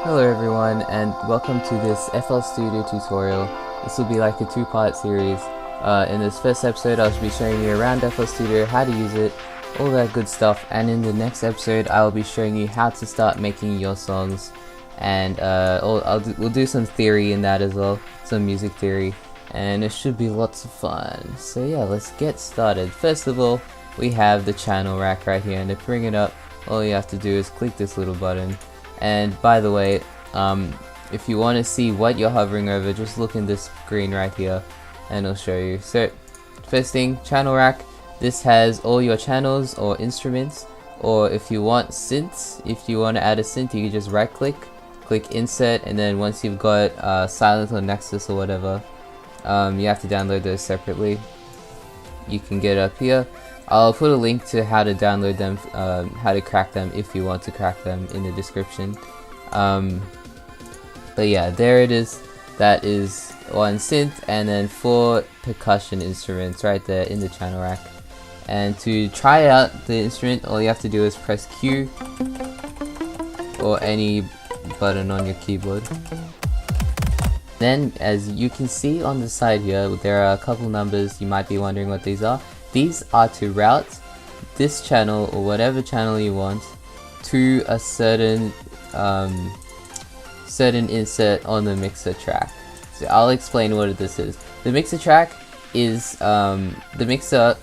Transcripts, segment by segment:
Hello everyone, and welcome to this FL Studio tutorial. This will be like a two-part series. In this first episode I'll be showing you around FL Studio, how to use it, all that good stuff, and in the next episode I'll be showing you how to start making your songs, and we'll do some theory in that as well, some music theory, and it should be lots of fun. So yeah, let's get started. First of all, we have the channel rack right here, and to bring it up, all you have to do is click this little button. And by the way, if you want to see what you're hovering over, just look in this screen right here and it'll show you. So first thing, channel rack. This has all your channels or instruments, or if you want synths, if you want to add a synth, you can just right click, click insert, and then once you've got Silent or Nexus or whatever, you have to download those separately. You can get up here. I'll put a link to how to download them, how to crack them if you want to crack them in the description. But yeah, there it is. That is one synth and then 4 percussion instruments right there in the channel rack. And to try out the instrument, all you have to do is press Q or any button on your keyboard. Then, as you can see on the side here, there are a couple numbers. You might be wondering what these are. These are to route this channel or whatever channel you want to a certain insert on the mixer track. So I'll explain what this is. The mixer track is the mixer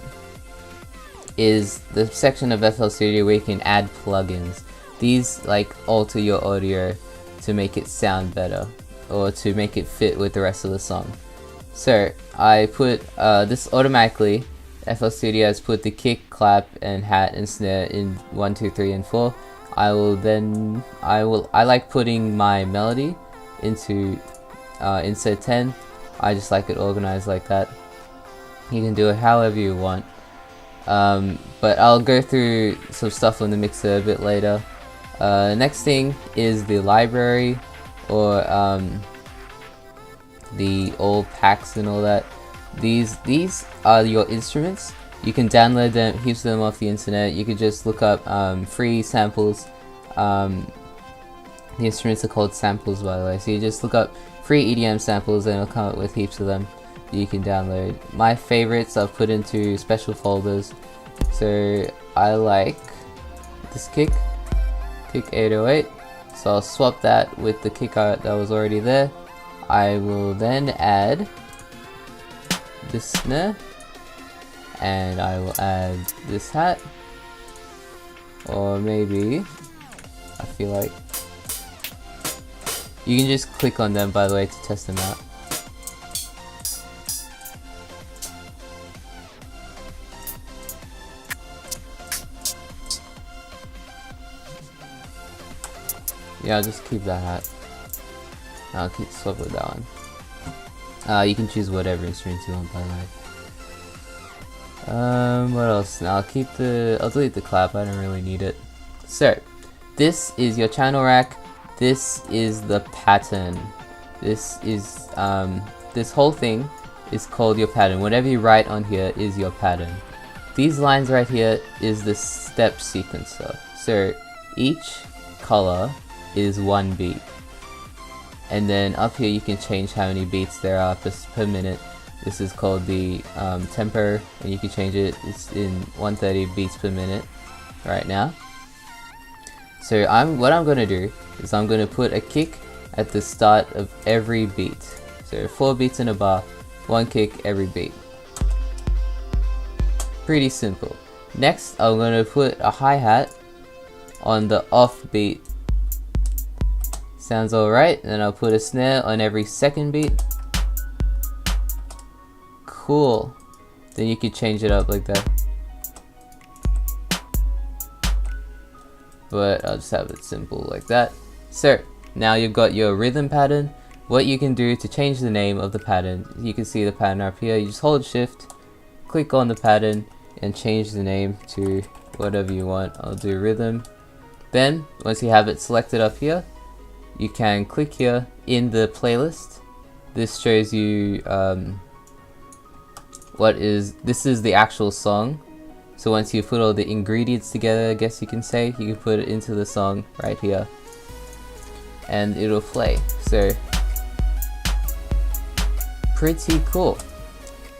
is the section of FL Studio where you can add plugins. These like alter your audio to make it sound better or to make it fit with the rest of the song. So I put this automatically. FL Studio has put the kick, clap, and hat and snare in 1, 2, 3, and 4. I like putting my melody into insert 10. I just like it organized like that. You can do it however you want. But I'll go through some stuff on the mixer a bit later. Next thing is the library, or the all packs and all that. These are your instruments. You can download them, heaps of them off the internet. You could just look up free samples. The instruments are called samples, by the way. So you just look up free EDM samples and it'll come up with heaps of them you can download. My favorites I've put into special folders. So I like this kick 808. So I'll swap that with the kick art that was already there. I will then add this snare, and I will add this hat, or maybe I feel like you can just click on them, by the way, to test them out. Yeah, I'll just keep that hat. I'll keep swap with that one. You can choose whatever instruments you want, by the way. What else? Now I'll delete the clap, I don't really need it. So, this is your channel rack. This is the pattern. This is, this whole thing is called your pattern. Whatever you write on here is your pattern. These lines right here is the step sequencer. So, each color is 1 beat. And then up here you can change how many beats there are per minute. This is called the tempo, and you can change it. It's in 130 beats per minute right now. So what I'm going to do is I'm going to put a kick at the start of every beat. So 4 beats in a bar, 1 kick every beat. Pretty simple. Next, I'm going to put a hi-hat on the off beat. Sounds alright. Then I'll put a snare on every second beat. Cool. Then you can change it up like that. But I'll just have it simple like that. So now you've got your rhythm pattern. What you can do to change the name of the pattern, you can see the pattern up here. You just hold shift, click on the pattern, and change the name to whatever you want. I'll do rhythm. Then once you have it selected up here, you can click here in the playlist. This shows you this is the actual song. So once you put all the ingredients together, I guess you can say, you can put it into the song right here. and it'll play. So pretty cool.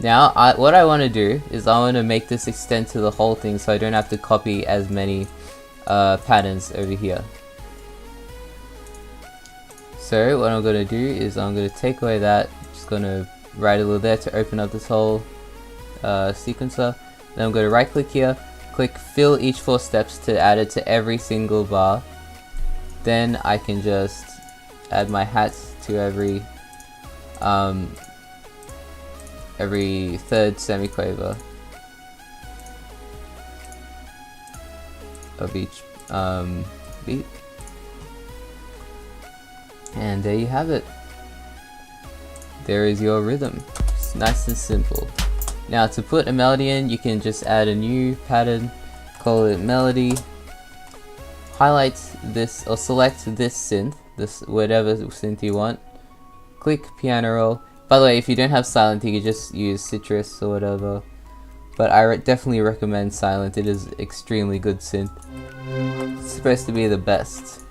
Now what I want to do is I want to make this extend to the whole thing so I don't have to copy as many patterns over here. So what I'm going to do is I'm going to take away that, just going to write a little there to open up this whole sequencer. Then I'm going to right click here, click fill each 4 steps to add it to every single bar. Then I can just add my hats to every third semiquaver of each beat. And there you have it. There is your rhythm. It's nice and simple. Now to put a melody in, you can just add a new pattern, call it melody, highlight this or select this synth, this whatever synth you want, click piano roll. By the way, if you don't have silent, you can just use citrus or whatever, but I definitely recommend silent. It is extremely good synth. It's supposed to be the best.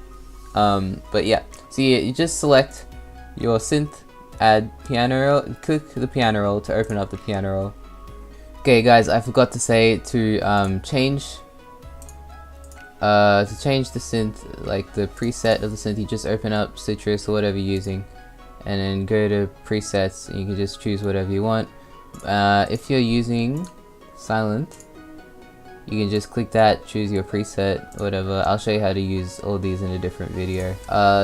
But yeah, so you just select your synth, add piano roll, click the piano roll to open up the piano roll. Okay guys, I forgot to say to change the synth, like the preset of the synth, you just open up citrus or whatever you're using, and then go to presets and you can just choose whatever you want. If you're using silent, you can just click that, choose your preset, whatever. I'll show you how to use all these in a different video.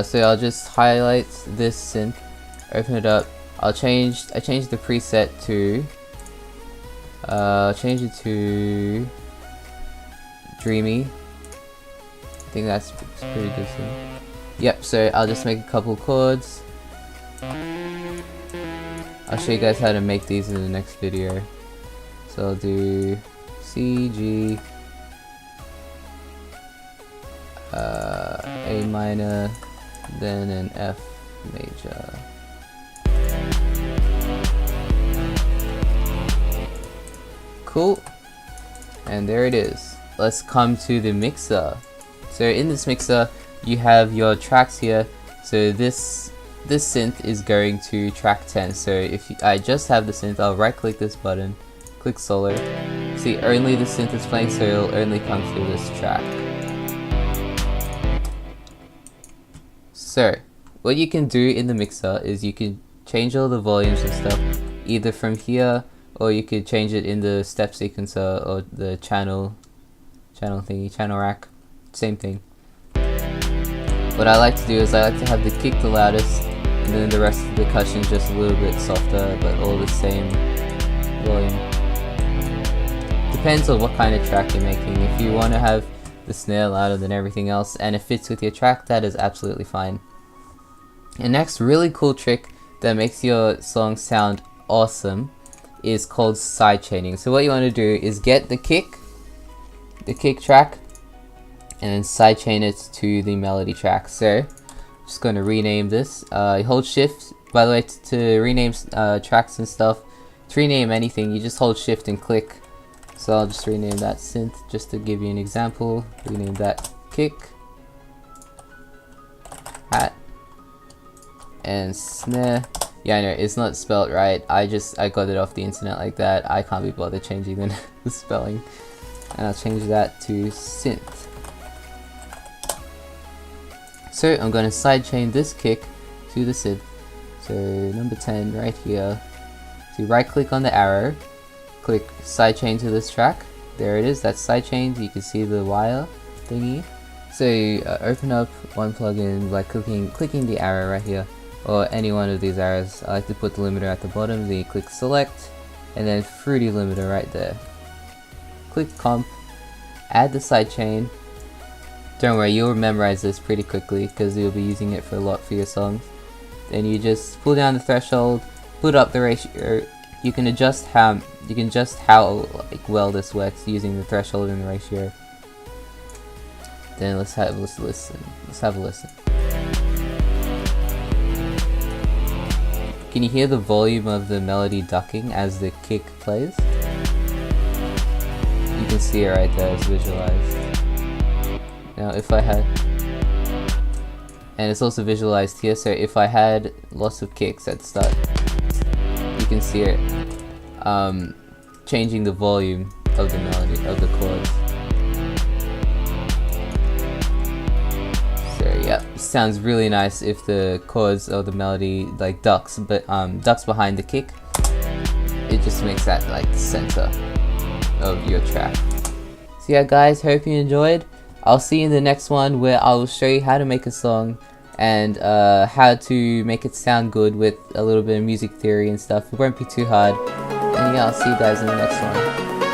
So I'll just highlight this synth, open it up. I changed the preset to change it to Dreamy. I think that's pretty good. Yep, so I'll just make a couple chords. I'll show you guys how to make these in the next video. So I'll do C, G, A minor, then an F major. Cool. And there it is. Let's come to the mixer. So in this mixer, you have your tracks here. So this synth is going to track 10. So if I just have the synth, I'll right click this button, click solo. See, only the synth is playing, so it'll only come through this track. So what you can do in the mixer is you can change all the volumes and stuff either from here, or you could change it in the step sequencer or the channel rack, same thing. What I like to do is I like to have the kick the loudest, and then the rest of the percussion just a little bit softer, but all the same volume. Depends on what kind of track you're making. If you want to have the snare louder than everything else and it fits with your track, that is absolutely fine. The next really cool trick that makes your song sound awesome is called sidechaining. So what you want to do is get the kick track and then sidechain it to the melody track. So I'm just going to rename this. Hold shift, by the way, to rename tracks and stuff. To rename anything, you just hold shift and click. So I'll just rename that synth just to give you an example. Rename that kick, hat, and snare. Yeah, I know it's not spelled right. I got it off the internet like that. I can't be bothered changing the spelling. And I'll change that to synth. So I'm going to sidechain this kick to the synth. So number 10 right here. So you right click on the arrow, click sidechain to this track. There it is, that's sidechained. You can see the wire thingy. So you open up one plugin by clicking the arrow right here, or any one of these arrows. I like to put the limiter at the bottom, then you click select, and then fruity limiter right there. Click comp, add the sidechain. Don't worry, you'll memorize this pretty quickly because you'll be using it for a lot for your songs. Then you just pull down the threshold, put up the ratio. You can adjust how like well this works using the threshold and the ratio. Then let's have a listen. Can you hear the volume of the melody ducking as the kick plays? You can see it right there, it's visualized. Now if I had and it's also visualized here. So if I had lots of kicks at the start, you can see it changing the volume of the melody of the chords. So yeah, sounds really nice if the chords or the melody like ducks behind the kick. It just makes that like the center of your track. So yeah guys, hope you enjoyed. I'll see you in the next one where I will show you how to make a song and how to make it sound good with a little bit of music theory and stuff. It won't be too hard. And yeah, I'll see you guys in the next one.